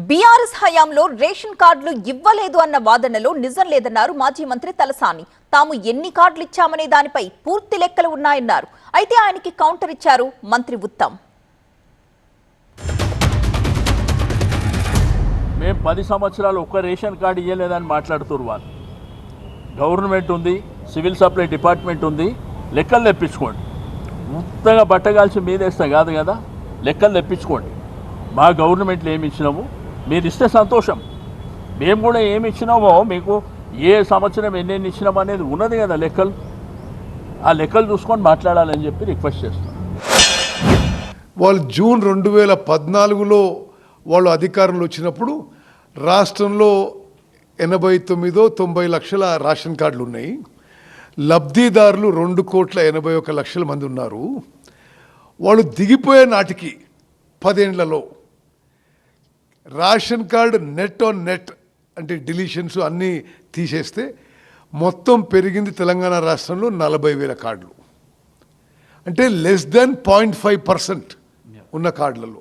BRS హయాంలో ration కార్డులు ఇవ్వలేదు అన్న వాదనలో నిజం లేదన్నారు మాజీ మంత్రి తలసాని. తాము ఎన్ని కార్డులు ఇచ్చామనే దానిపై పూర్తి లెక్కలు ఉన్నాయన్నారు. అయితే ఆయనకి కౌంటర్ ఇచ్చారు మంత్రి ఉత్తమ్. మేము 10 సంవత్సరాలు ఒక్క రేషన్ కార్డు ఇవ్వలేదని మాట్లాడుతున్నారు వాళ్ళు. గవర్నమెంట్ ఉంది, సివిల్ సప్లై డిపార్ట్మెంట్ ఉంది, లెక్కలు తెప్పించుకోండి. మొత్తంగా బట్టగాల్సి మీదేస్తాం కాదు కదా, లెక్కలు తెప్పించుకోండి. మా గవర్నమెంట్లో ఏమి ఇచ్చినాము మీరు ఇస్తే సంతోషం. మేము కూడా ఏమి ఇచ్చినామో మీకు ఏ సంవత్సరం ఎన్నెన్ని ఇచ్చినామో అనేది ఉన్నది కదా లెక్కలు. ఆ లెక్కలు చూసుకొని మాట్లాడాలని చెప్పి రిక్వెస్ట్ చేస్తాం. వాళ్ళు జూన్ 2014లో వాళ్ళు అధికారంలో వచ్చినప్పుడు రాష్ట్రంలో 89-90 లక్షల రేషన్ కార్డులు ఉన్నాయి. లబ్ధిదారులు 2,81,00,000 మంది ఉన్నారు. వాళ్ళు దిగిపోయే నాటికి 10 ఏళ్లలో ration card net on net అంటే డిలీషన్స్ అన్నీ తీసేస్తే మొత్తం పెరిగింది తెలంగాణ రాష్ట్రంలో 40,000 కార్డులు. అంటే less than 0.5% ఉన్న కార్డులలో.